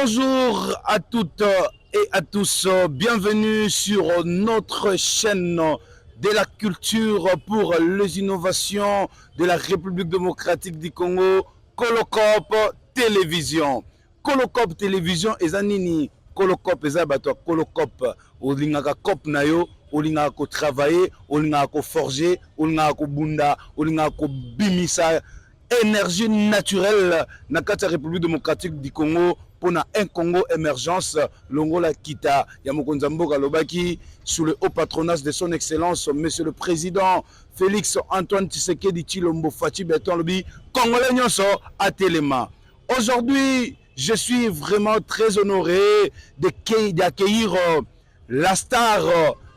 Bonjour à toutes et à tous, bienvenue sur notre chaîne de la culture pour les innovations de la République démocratique du Congo, Colocop Télévision. Colocop Télévision eza nini? Colocop eza bato Colocop, olingaka cop na yo, olingaka ko travailler, olingaka ko forger, olingaka ko bunda, olingaka ko bimisa énergie naturelle na kati ya République démocratique du Congo pour un Congo émergence. Longola kita ya mokonzi mboka lobaki sous le haut patronage de son excellence monsieur le président Félix Antoine Tshisekedi Tshilombo Fachi Beton lobi Congolais nyonso à Téléma. Aujourd'hui, je suis vraiment très honoré d'accueillir la star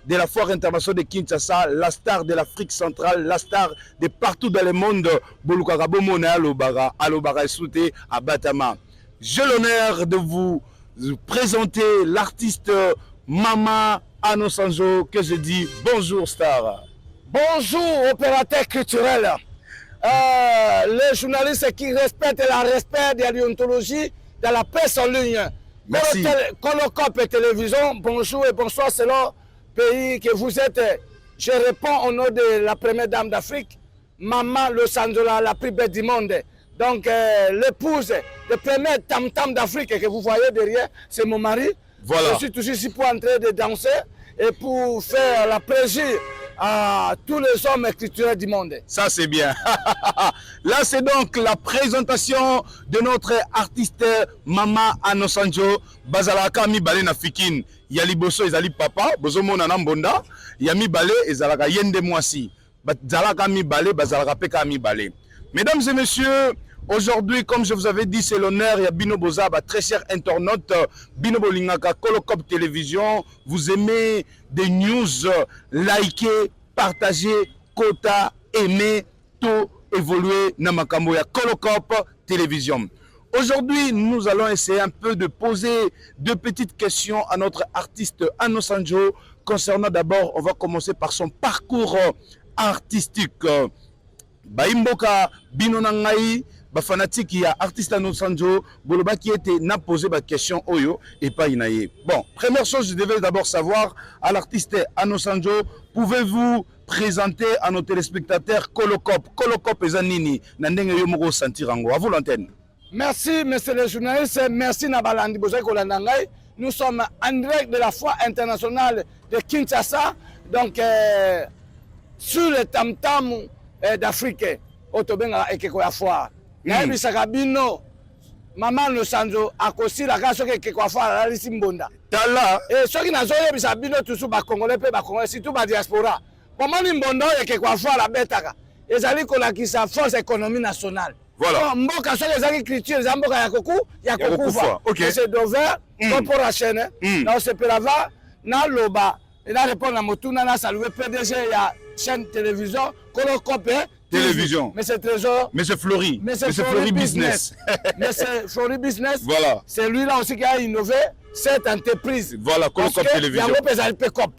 de la foire internationale de Kinshasa, la star de l'Afrique centrale, la star de partout dans le monde, Bolukagabo Mona Alobara Esouté à Batama. J'ai l'honneur de vous présenter l'artiste Mama Anosanjo, que je dis bonjour star. Bonjour opérateur culturel. Les journalistes qui respectent le respect de la déontologie de la presse en ligne. Merci. Colocop et télévision, bonjour et bonsoir selon pays que vous êtes. Je réponds au nom de la première dame d'Afrique, Maman Anosanjo, la plus belle du monde. Donc l'épouse, le premier tam-tam d'Afrique que vous voyez derrière, c'est mon mari. Voilà. Je suis toujours ici pour entrer de danser et pour faire la plaisir à tous les hommes culturels du monde. Ça c'est bien. Là c'est donc la présentation de notre artiste Mama Anosanjo. Bazalaka mi balé na fikin. Yali boso ezali papa, bozo mona na mbonda. Yami balé ezalaka yende mwasi. Bazalaka mi balé, bazalaka peka mi balé. Mesdames et messieurs, aujourd'hui, comme je vous avais dit, c'est l'honneur. Il y a Bino Bozaba, très cher internaute, Bino Bolingaka, Colocop Télévision. Vous aimez des news, likez, partagez, quota, aimez, tout évoluer. Namakambo ya Colocop Télévision. Aujourd'hui, nous allons essayer un peu de poser deux petites questions à notre artiste Anosanjo. Concernant d'abord, on va commencer par son parcours artistique. Baimboka bino na ngai ba fanatique ya artiste Anosanjo boloba qui était n'a posé ba question oyo et pas inaye. Bon, première chose, je devais d'abord savoir à l'artiste Anosanjo, pouvez-vous présenter à nos téléspectateurs Colocop ezanini na ndenge yo moko sentir ngo à vous l'antenne. Merci monsieur le journaliste, merci Nabalandi Bozai Kolanda ngai. Nous sommes en direct de la foire internationale de Kinshasa, donc sur le tam-tam d'Afrique, Otobenga ekeko ya foire. Naebisaka bino Mama Anosanjo akosi la kaso ekeko ya foire la lisimbonda. Tala Et ceux qui n'ont pas yebisa bino tous ba Congolais pe ba Congolais surtout ba diaspora. Comment ni mbondo ekeko ya foire la betaka. Ezali kolakisa force économie nationale. Voilà. Mboka so ezali culture za mboka ya koku ya kokufa. OK. C'est d'ouvert pour la chaîne. Na sepelava na loba et na répondre à motuna na saluer PDG ya chaîne télévision Colocop Télévision. Mais c'est Trésor. Monsieur Fleury. Mais c'est Fleury Business. Mais c'est Fleury Business. Voilà. C'est lui là aussi qui a innové cette entreprise. Voilà, Colocop Télévision. Il y a un peu Cop.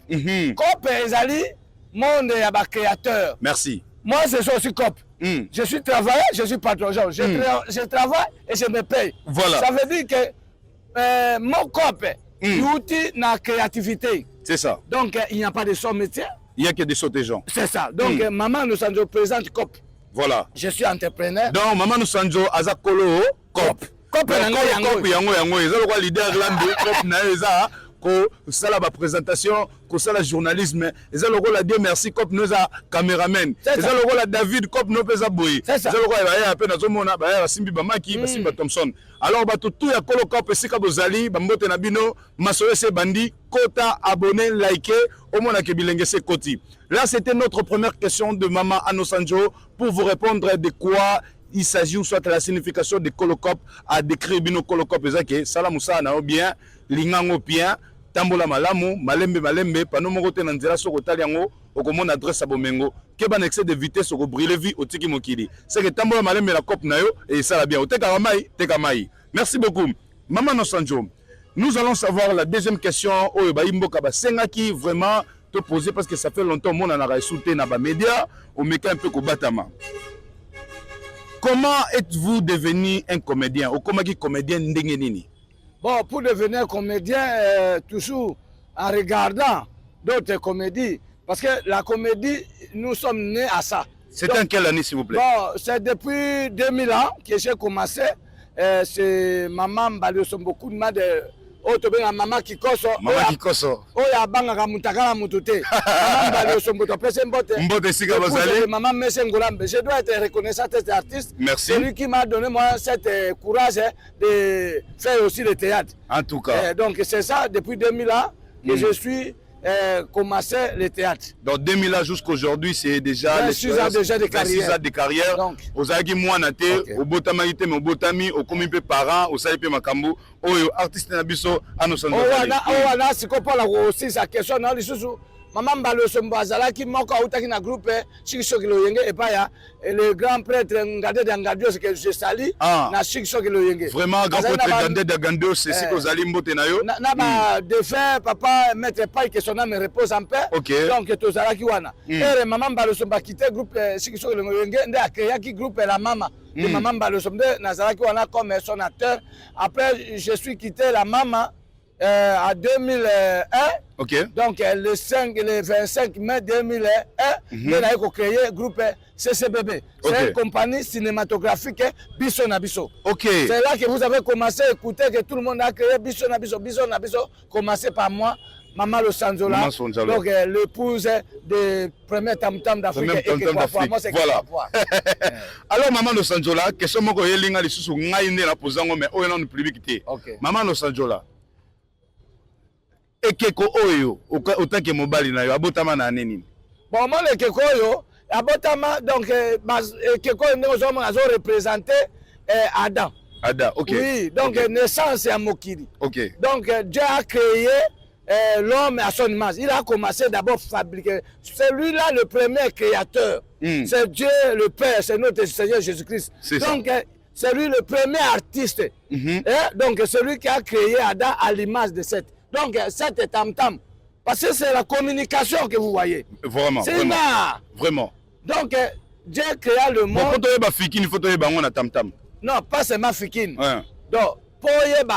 Cop ezali monde ya ba créateur. Merci. Moi je suis aussi Cop. Je suis travailleur, je suis patron. Je travaille et je me paye. Voilà. Ça veut dire que mon Cop l'outil na créativité. C'est ça. Donc il n'y a pas de son métier. Il n'y a que des sautés gens. C'est ça. Donc, Maman Anosanjo présente COP. Voilà. Je suis entrepreneur. Donc, Maman Anosanjo Azakolo COP. COP yango. Ils ont le leader COP na eza ko sala ba présentation, ko sala journalisme. Ils ont le rôle à dire merci COP nous a caméraman. Ils ont le rôle à David COP nous pesa boy. Ils ont le rôle à peine azomona ba Simbi Bamaki, ba Simba Thompson. Alors ba tout ya Colocop esika bozali ba mbote na bino masoye se bandi kota abonné liker au moins ke bilenge se koti. Là c'était notre première question de Maman Anosanjo pour vous répondre de quoi il s'agit ou soit la signification de Colocop à décrire bino Colocop ezake salamusa na bien lingango bien tambola malamu malembe pano moko te na nzela soko tali yango okomona adresse abomengo ke ban excès de vitesse oko brûler vie otiki mokili c'est que tambola malembe la cop na yo et ça la bien oteka mai. Merci beaucoup Maman Anosanjo. Nous allons savoir la deuxième question oyo ba imboka ba sengaki vraiment te poser parce que ça fait longtemps mon ana raisouté na ba média o meka un peu ko batama. Comment êtes-vous devenu un comédien? Ou comment comédien ndenge nini? Bon, pour devenir comédien, toujours en regardant d'autres comédies, parce que la comédie, nous sommes nés à ça. C'était en quelle année, s'il vous plaît? Bon, c'est depuis 2000 ans que j'ai commencé. C'est Maman Balioso, beaucoup de mal de... Maman Kikoso. Maman Kikoso. Oya banga mutakala mutute. Maman Balioso mboto pese mbote. Mbote sika bazali. Maman Messe Ngolambe. Je dois être reconnaissant à cet artiste. Merci. C'est lui qui m'a donné moi cette courage de faire aussi le théâtre. En tout cas. Donc c'est ça, depuis 2000 ans que je suis commencé le théâtre. Donc 2000 ans jusqu'à aujourd'hui, c'est déjà 26 ans déjà de carrière. 26 ans de carrière. Donc, aux agi mwana te, au botama ite, mais au botami, au komi pe parents, au sali pe makambu, au artiste na biso, ano sanzo. Owana sikopola aussi sa question na lisusu. Maman Balioso mbazalaki moko autaki na groupe Chikishoki Loyenge et pas le grand prêtre Ngade Dangadio que je salue na Chikishoki Loyenge. Vraiment grand prêtre Ngade Dangadio c'est ce que vous allez mbote na yo. Na ba défunt papa maître Pai que son âme repose en paix. Okay. Donc tozalaki wana. Et Maman Balioso mba quitté groupe Chikishoki Loyenge nde akeyaki groupe la mama de Maman Balioso nde nazalaki wana comme son acteur. Après je suis quitté la mama en 2001. Okay. Donc le 25 mai 2001, nous avons créé le groupe CCBB. C'est une compagnie cinématographique Bisso na Bisso. Okay. C'est là que vous avez commencé à écouter que tout le monde a créé Bisso na Bisso. Bisso na Bisso, commencé par moi, Maman Lo Sanzola. Donc l'épouse de premier tam-tam d'Afrique. Voilà. Alors Maman Lo Sanzola, question moko yelinga lisusu ngai nde na pozango mais oyo non publicité. Maman Lo Sanzola. Ekeko oyo otake mobali na yo abotama na nini? Bon moi le Ekeko oyo abotama donc Ekeko nous sommes représenté Adam. Adam, OK. Oui, donc naissance à Mokiri. OK. Donc Dieu a créé l'homme à son image. Il a commencé d'abord à fabriquer. C'est lui-là le premier créateur. C'est Dieu le Père, c'est notre Seigneur Jésus-Christ. Donc c'est lui le premier artiste. Donc c'est lui qui a créé Adam à l'image de cette. Donc, c'est tam-tam. Parce que c'est la communication que vous voyez. Vraiment. C'est là. Vraiment. Donc, Dieu créa le monde. Il faut que tam-tam. Non, pas seulement Fikine. Ouais. Donc, pour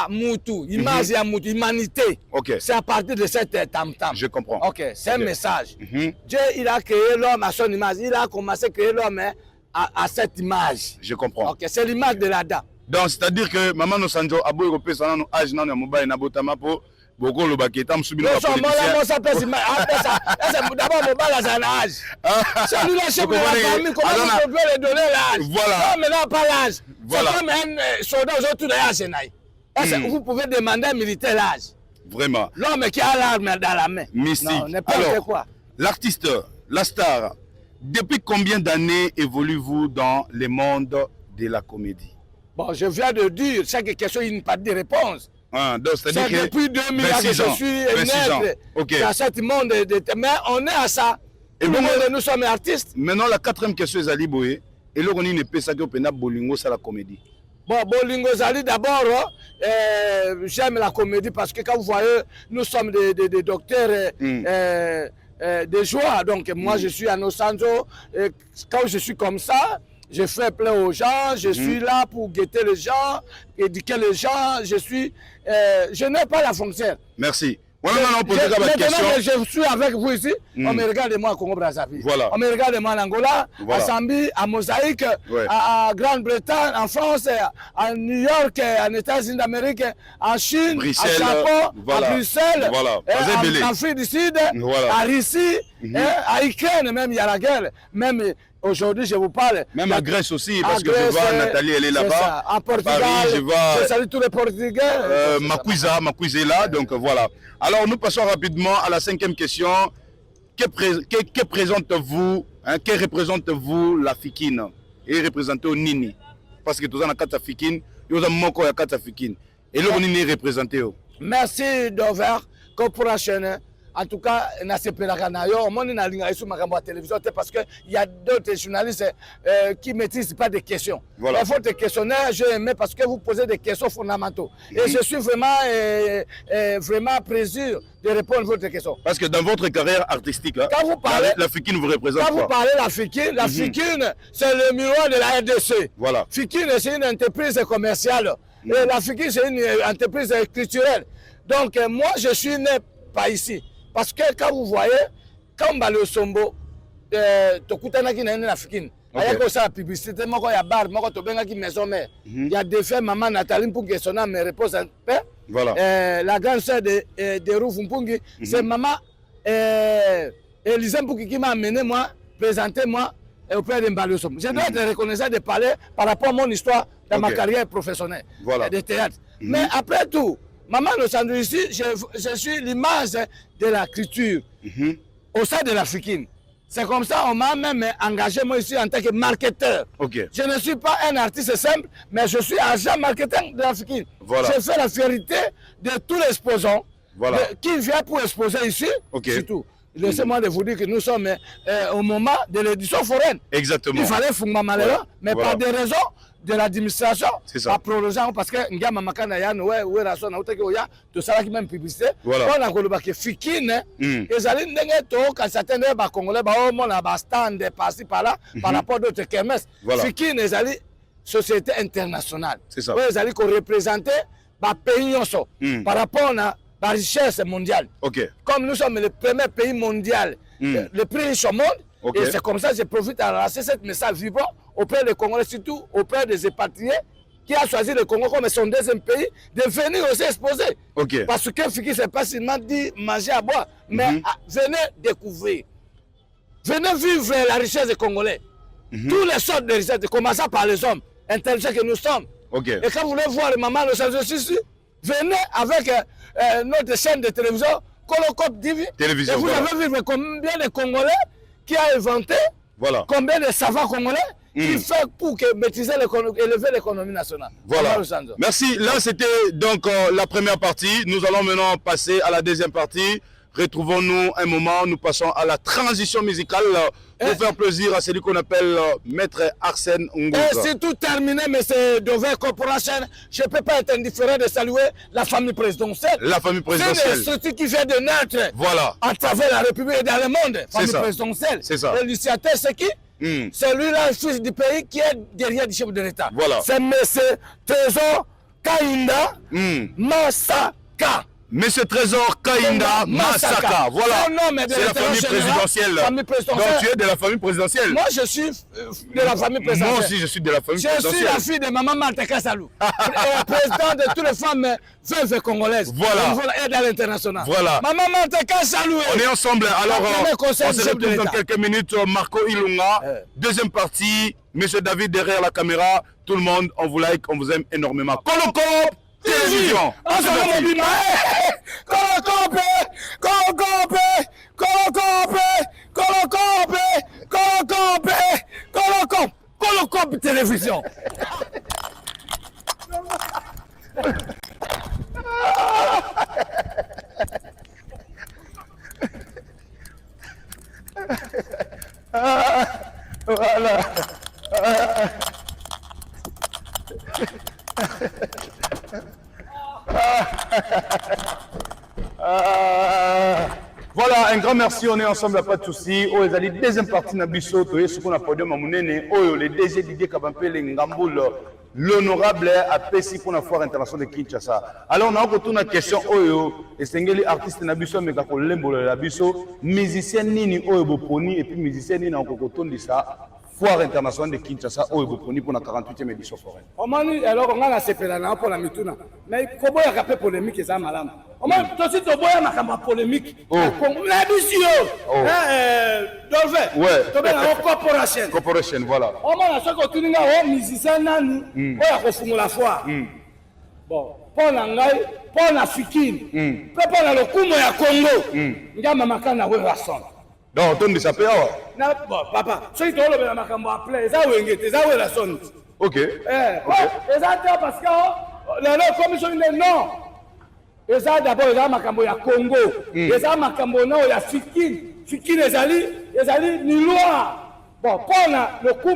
Moutou, image ya Moutou, humanité. Okay. C'est à partir de cette tam-tam. Je comprends. Ok, c'est un message. Dieu, il a créé l'homme à son image. Il a commencé à créer l'homme à cette image. Je comprends. Ok, c'est l'image de l'Adam. Donc, c'est-à-dire que Maman Lo Sanzo a beau repérer ça dans âge dans le mobile na botama pour beaucoup le baquet tam subir la politique. D'abord mon bal à un âge. Celui-là chef de la famille, comment on peut le donner l'âge? Voilà. Non, mais non, pas l'âge. Voilà. C'est comme un soldat autour de l'âge. Vous pouvez demander un militaire l'âge. Vraiment. L'homme qui a l'arme dans la main. Mystique. Non, n'importe quoi. L'artiste, la star, depuis combien d'années évoluez-vous dans le monde de la comédie? Bon, je viens de dire, chaque question, il n'y a pas de réponse. Donc, c'est-à-dire que depuis 2000 ans que je suis né dans ce monde. Mais on est à ça. Et nous sommes artistes. Maintenant, la quatrième question est Ali Boye. Et là, on ne peut pas que Bolingo, c'est la comédie. Bon, Bolingo Zali, d'abord, j'aime la comédie parce que quand vous voyez, nous sommes des docteurs de joie. Donc, moi, je suis à Nosanzo. Quand je suis comme ça, je fais plein aux gens, je suis là pour guetter les gens, éduquer les gens, je n'ai pas la fonction. Merci. Maintenant que je suis avec vous ici, on me regarde moi à Congo-Brazzaville, voilà. On me regarde moi en Angola, voilà. À Zambie, à Mosaïque, à Grande-Bretagne, en France, à New York, en États-Unis d'Amérique, en Chine, Bruxelles, à Japon, voilà. À Bruxelles, voilà. En Afrique du Sud, voilà. À Russie, à Ukraine, même il y a la guerre, même aujourd'hui je vous parle. Même à Grèce aussi, parce que je vois Nathalie, elle est là-bas. En Portugal, Paris, je salue tous les Portugais. Makuiza est là, donc voilà. Alors nous passons rapidement à la cinquième question. Que présente-vous, que représente-vous la Fikine et représentez au Nini? Parce que tous en a quatre Fikine, il y a moko ya quatre Fikine. Et là on est représenté. Merci Dover, corporation. En tout cas, na sepelaka na yo, on na linga isu makambo à télévision parce que il y a d'autres journalistes qui maîtrisent pas des questions. Voilà. Il faut des questionnaires, je aime parce que vous posez des questions fondamentales. Et je suis vraiment plaisir de répondre à votre question. Parce que dans votre carrière artistique, quand vous parlez, la Fikine vous représente. Quand vous parlez de la Fikine, c'est le miroir de la RDC. Voilà. Fikine, c'est une entreprise commerciale. Et l'Afrique, c'est une entreprise culturelle. Donc, moi, je suis né pas ici. Parce que quand vous voyez, quand Mbale Sombo, Tokutanaki na l'Afrique, il y a comme ça la publicité, il y a bar, il y a maison mère. Il y a des faits, maman Nathalie Mpungi, son âme me repose en paix. Voilà. La grande sœur de Rouf Mpungi, c'est maman Elisa Mpungi qui m'a amené, moi, présenté moi auprès de Mbale Sombo. Je dois être reconnaissant de parler par rapport à mon histoire dans ma carrière professionnelle de théâtre. Mais après tout, maman Losandro ici, je suis l'image de la culture au sein de l'Africaine. C'est comme ça on m'a même engagé moi ici en tant que marketeur. Je ne suis pas un artiste simple, mais je suis agent marketing de l'Africaine. Je fais la fierté de tous les exposants qui viennent pour exposer ici. C'est tout. Laissez-moi de vous dire que nous sommes au moment de l'édition foraine. Exactement. Il fallait Fungma Malera, mais par des raisons de l'administration, à prolonger, parce que nous avons tout ça qui même publicité. On a dit Fikine, les alliés quand certains Congolais ont stand par-ci par-là par rapport à d'autres kermesses. Fikine, les alliés société internationale. C'est ça. Les alliés qui représentent les pays par rapport à la richesse mondiale. Comme nous sommes le premier pays mondial, le plus riche au monde, et c'est comme ça que je profite à lancer ce message vibrant auprès des Congolais, surtout auprès des expatriés qui a choisi le Congo comme son deuxième pays, de venir aussi exposer. Parce que Fiki, c'est pas seulement dit manger à boire, mais venez découvrir. Venez vivre la richesse des Congolais. Toutes les sortes de richesses, commençant par les hommes intelligents que nous sommes. Et quand vous voulez voir les mamans de Los Angeles, venez avec notre chaîne de télévision, Colocop TV. Et vous avez vu combien de Congolais qui a inventé, combien de savants Congolais qui fait pour maîtriser élever l'économie nationale. Merci. Là, c'était donc la première partie. Nous allons maintenant passer à la deuxième partie. Retrouvons-nous un moment. Nous passons à la transition musicale pour faire plaisir à celui qu'on appelle Maître Arsène Ngouza. Et c'est tout terminé, mais c'est Dover Corporation. Je ne peux pas être indifférent de saluer la famille présidentielle. La famille présidentielle. C'est une structure qui vient de naître à travers la République et dans le monde. Famille présidentielle. C'est ça. L'initiateur, c'est qui? C'est lui-là, le fils du pays qui est derrière du chef de l'État. C'est M. Trésor Kainda Masaka. Monsieur Trésor Kainda Masaka. Voilà. C'est la famille présidentielle. Donc tu es de la famille présidentielle. Moi je suis de la famille présidentielle. Moi aussi je suis de la famille présidentielle. Je suis la fille de maman Manteka Salou. Présidente de toutes les femmes veuves congolaises. Et dans l'international. Maman Manteka Salou. On est ensemble. Alors on se retrouve dans quelques minutes. Marco Ilunga. Deuxième partie. Monsieur David derrière la caméra. Tout le monde, on vous like, on vous aime énormément. Colocop Télévision. Colocop Télévision. Voilà. Voilà, un grand merci, on est ensemble, pas de soucis. Oh, les deuxième partie de Bisso, ce qu'on a podium à Mounene, oh, les DG Didier Kabampé, Ngamboul, l'honorable à Pessi pour la foire internationale de Kinshasa. Alors, on a retourné à la question, oh, et c'est un artiste de Bisso, mais quand on l'a Bisso, musicien Nini, oh, Boponi, et puis musicien Nini, on a ça. Foire internationale de Kinshasa, oh, Boponi pour la 48e édition foraine. Alors, on a la CPLA pour la Mituna. Mais comment il y a un peu polémique et ça, madame? On a aussi une polémique. La mission. Corporation. Corporation, voilà. On a un musicien nani. On a la foire. Bon, pour la Fikine. Pour le Kumo ya Congo. Il y a Mamakana Werason. Donc, on dit ça peut avoir. Bon, papa, ceux qui ont le Makambo appelé, ça ou la sonne. Ok. Et ça, parce que la commission est non. Et ça, d'abord, il y a Makambo ya Congo. Et ça, Makambo, il y a Fikine. Fikine, les alliés, ni loi. Bon, pour le coup,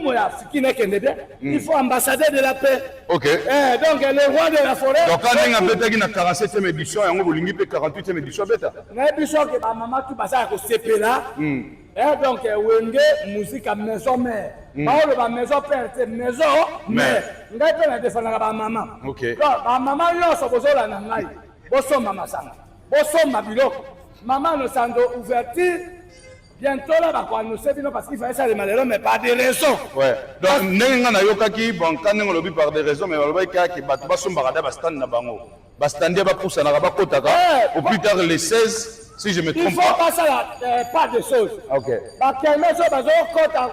il faut ambassadeur de la paix. Ok. Donc, le roi de la forêt. Donc, quand on a fait une 47e édition, et on a fait une 48e édition. On a vu que ma maman tout passe à CP là. Donc, Wenge, musique à maison mère. Ma maison père, c'est maison mère. On a fait la défense à ma maman. Ok. Donc, ma maman, il y a un besoin de la naï. Bosso maman sang. Bosso ma bilo. Maman nous a ouverture. Bientôt là, on nous sait parce qu'il fallait ça les malheureux, mais pas des raisons. Ouais. Donc, nous avons yoka bon, quand nous avons par des raisons, mais on va dire que Batoubassou Barada Bastan Nabango. Bastandia Bakoussa Narabakotaka. Au plus tard, les 16, si je me trompe pas. Il faut pas ça, pas de choses. Ok. Bakemé, ça,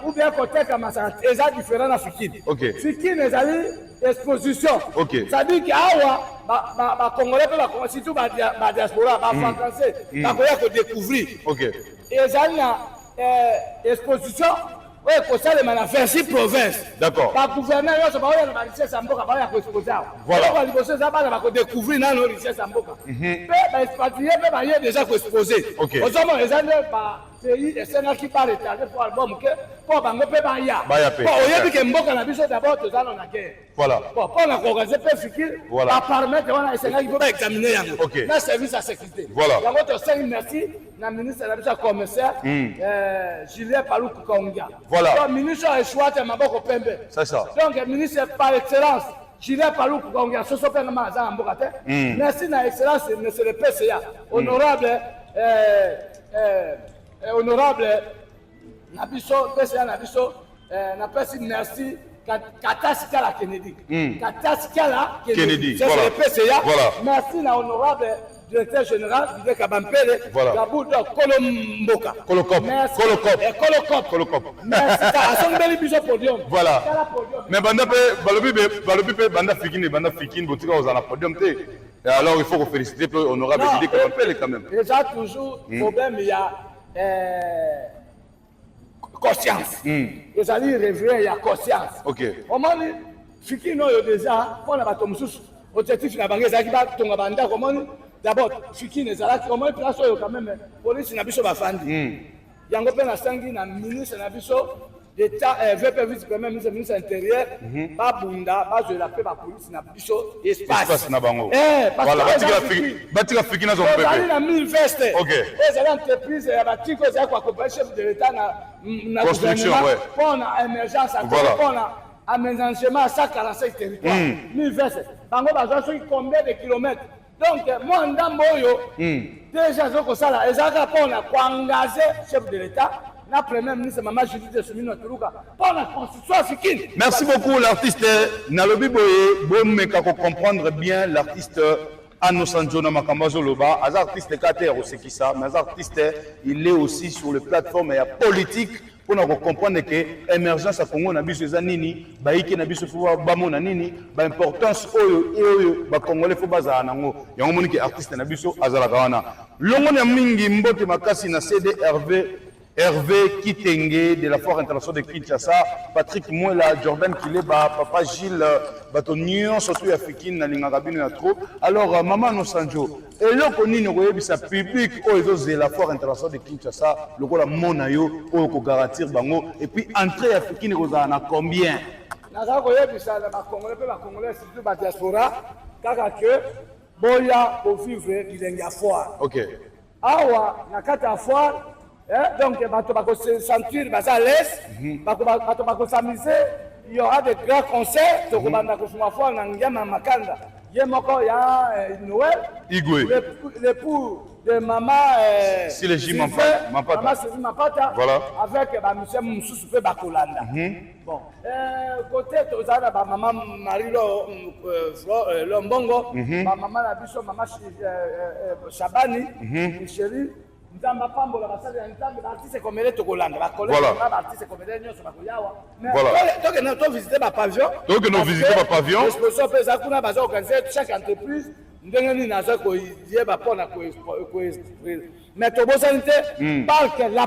ou bien côté comme ça, c'est différent dans Fikine. Ok. Fikine, les amis, exposition. Ok. Ça dit qu'il y a Congolais, surtout la diaspora, les Français, il y a découvrir. Ok. Et les amis, exposition. Oui, pour ça, les manifestations province. D'accord. Le gouverneur, il y a des richesses en Boka, il y a des exposés. Voilà. Il y a des richesses en Boka, découvrir nos richesses en Boka. Mais les expatriés, il y a déjà exposés. Ok. Aux hommes, les années, pays, et c'est là qui parle de pour l'album, pour Bango Pébaya. Bon, il y a des Mboka, la biche d'abord, tout ça, on a guerre. Voilà. Bon, pour la organiser, peut fikir, voilà. permettre, on a essayé, il faut examiner. Ok. Dans le service à sécurité. Voilà. Il y a votre service, merci. Le ministre de la biche commissaire, Julien Palou Konga. Voilà. Le ministre a échoué à Maboko Pembe. C'est ça. Donc, le ministre par excellence, Julien Palou Konga, ce sont pas un Mbokate. Merci, na excellence, monsieur le PCA. Honorable, honorable, Nabiso, PCA Nabiso, merci. Katasikala Kennedy. Katasikala Kennedy. C'est le PCA. Voilà. Merci, na honorable directeur général, Vivek Kabampele. Voilà. Gaboudou Kolomboka. Kolokop. Merci. Kolokop. Kolokop. Merci. Assemblée biso podium. Voilà. Mais banda pe banda fikine botika aux la podium te. Et alors il faut vous féliciter pour honorable Vivek Kabampele quand même. Déjà toujours problème il y a conscience. Ils allaient réveiller il y a conscience. OK. Au moment fikine no déjà pour la bato mususu. Objectif na bangi ezaki ba tonga banda comment d'abord fikine ezalaki comment place oyo quand même police na biso bafandi. Yango pe na sangi na ministre na biso d'État, VP vice-premier ministre intérieur, babunda, bazela pe ba police na biso espace na bango. Voilà, batika fikine na zone pepe. Na 1000 veste. OK. Les entreprises ya batiko za kwa accompagner chef de l'État na construction ouais. Pour la émergence pour la aménagement à 145 territoires. 1000 veste. Bango bazwa combien de kilomètres. Donc moi ndambo yo déjà zoko sala ezaka pour na engager chef de l'État. La première ministre Maman Judith Soumino Toulouka pour la construction africaine. Merci beaucoup l'artiste Nalobi Boye. Bon mais kako comprendre bien l'artiste Anno Sanjona Makambazo Loba. Az artiste Kater aussi qui ça, mais artiste il est aussi sur les plateformes politique pour nous comprendre que l'émergence à Congo na biso zanini, baiki na biso faut bamo na nini, ba importance oyo ba Congolais faut baza nango. Yango moni que artiste na biso azala kawana. Longo na mingi mbote makasi na Hervé Kitenge de la Foire internationale de Kinshasa, Patrick Mouela, Jordan Kileba, Papa Gilles, Batonion, surtout africaine, na Lingagabine na trop. Alors, Maman Nosanjo, et là, on y a sa public, de la Foire internationale de Kinshasa, le rôle Monayo, pour garantir Bango, et puis entrée africaine, vous en a combien? Naza koyebisa na Congolais pe ba Congolais surtout ba diaspora, kaka que boya pour vivre bilenga foire. OK. Awa na kata foire. Donc, il va se sentir à l'aise, il va s'amuser, il y aura de grands concerts, il y a Noël, l'époux de maman Siléji Mapata, voilà. avec M. Moussoussou Bakolanda. Bon, côté de maman Marie Lombongo, maman Nabiso, maman Chabani, chérie. Nzamba pambola basali ya nzambe artiste komele tokolanda ba collègue ba artiste komele nyonso bakoyawa mais donc na to visiter ba pavillon donc nous visiter ba pavillon exposition pesa kuna baza organiser chaque entreprise ndenge ni naza ko yeba pona ko mais to bosante parc la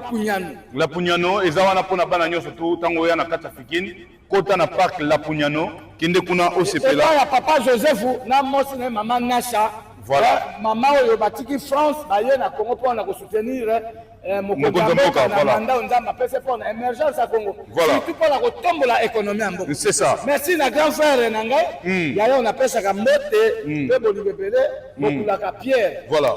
Pugnano ezawana pona bana nyonso to tango ya na kata fikini kota na parc la Pugnano kinde kuna osepela ya papa Joseph na mosi na maman Nasha. Voilà. Maman oyo batiki France baye na Congo pour na soutenir Mokonzamboka, voilà. Manda Nzamba pese pour l'émergence à Congo. Voilà. Surtout pour la retombe la économie en Congo. C'est ça. Merci na grand frère Nangai. Yaya on appelle ça comme moté, pe bolibebele, bokulaka Pierre. Voilà.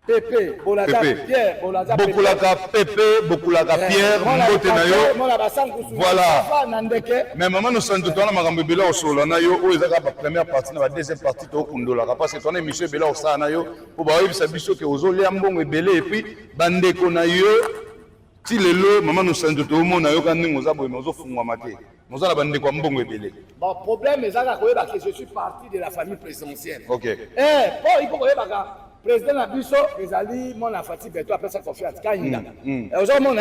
Pepe, Bolaza Pierre, Bolaza Bokulaka Pepe, Bokulaka Pierre, Mbote na yo. Voilà. Mais maman nous sommes tout le temps bela au sol na yo, ou ezaka ba première partie na ba deuxième partie to kundola parce que ton émission bela au sa na yo pour ba yebisa biso ke ozoli ambongo ebele et puis bandeko na yo ti lelo maman nous sommes tout le monde na yo kan ningo za boye mozo fungwa mate. Mozo na bandeko ambongo ebele. Bon problème ezaka koyeba que je suis parti de la famille présidentielle. OK. Bon il faut koyeba ka président Nabiso, Ezali, mon affaire, Beto, après sa confiance. Aujourd'hui,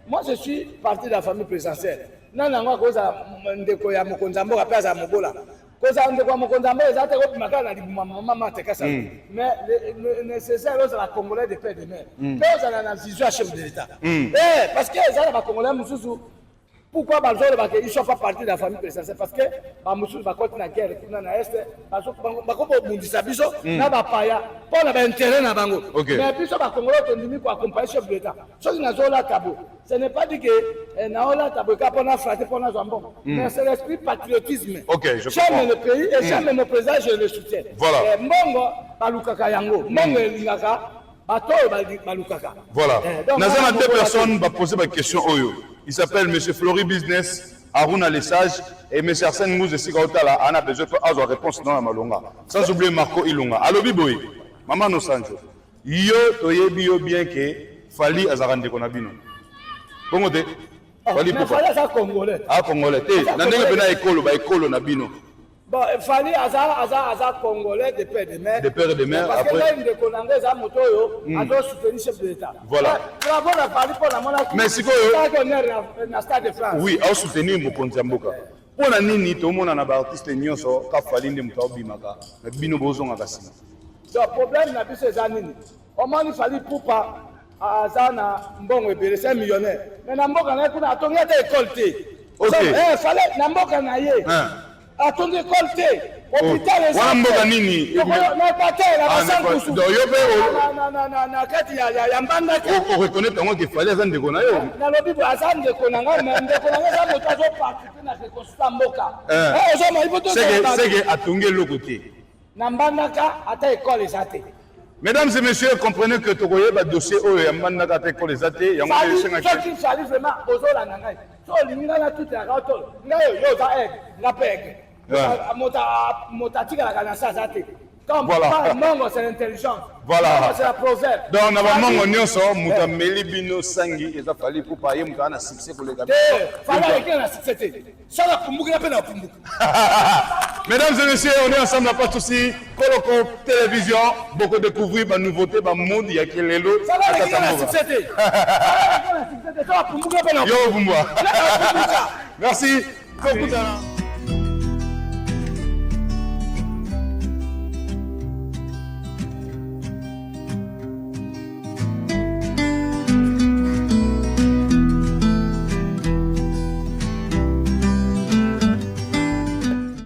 moi je suis parti de la famille présidentielle. Non, non, moi, cause de ya Mokonzambo, après à Mogola. Cause de quoi Mokonzambo, ils ont été makana di maman tekasa. Mais le nécessaire, c'est la Congolais de paix de mer. Mais on a une vision à chef de l'État. Parce que les gens Congolais, Moussou. Pourquoi ils ne sont pas partis de la famille présidentielle? Parce que les gens qui la guerre, qui sont dans l'Est, ils ont pas intérêt. Mais puis, les Congolais ont accompagner le chef de l'État. Ce n'est pas dit que Naola Tabou pour flatter pour nous. Mais c'est l'esprit patriotisme. J'aime le pays et j'aime mon président, je le soutiens. Voilà. Mongo, Balukaka Yango, Mongo, Lingaka, Bato, Balukaka. Voilà. Nous avons deux personnes qui poser ma question. Il s'appelle M. Flori Business, Aruna Lesage et M. Arsène Mouze Sigautala. On a besoin de réponse dans la Malonga. Sans oublier Marco Ilunga. Allo Biboy, Maman Nosanjo. Yo, toyebi yo bien que Fali Azarande Konabino. Comment te? Fali pourquoi? Fali Azar Congolais. Ah, Congolais. Nandenge bena écolo Nabino. Bon, Fali Azar Congolais de père de mère. De père et de mère. Parce que là, il est connecté à Moto, il doit soutenir le chef de l'État. Voilà. Bravo, la Fali pour la monarchie. Merci. Dans Stade de France. Oui, à soutenir Mokonzamboka. Pour la nini, tout le monde a un artiste nyonso, ka Fali ndemta obimaka. Mais bino bozo ngakasina. Le problème n'a plus ces années. Au moins, il fallait pour pas Azana Mbongo et c'est un millionnaire. Mais Namboka n'a pas attendu à l'école. Ok. Il fallait Namboka n'a pas attendu à l'école. Hôpital les gens. Namboka nini. Non, on reconnaît comment qu'il fallait Azan de Konayo. Dans le Bible, Azan de Konanga, mais de Konanga, ça me t'a participé à la reconstruction Mboka. C'est que Atungé le côté. Nambandaka ata école les athées. Mesdames et messieurs, comprenez que Togoye va dossier au Yambandaka ata école les athées. Ça qui s'arrive vraiment aux autres nangai. So l'ingana tout est rato. Ngayo yo za egg, la peg. Motatika la kanasa zate. Comme voilà. Mongo c'est l'intelligence. Voilà. C'est la proverbe. Donc on a mongo nyonso muta melibino sangi eza fali pour payer muta na succès pour les gars. Fala avec la succès. Ça la kumbuka pe na kumbuka. Mesdames et messieurs, on est ensemble à Patousi, Koloko Télévision, beaucoup découvrir ma nouveauté, ma monde, il y a qui est l'eau. Ça va avec la succès. Ça va kumbuka pe na. Yo Bumba. Merci.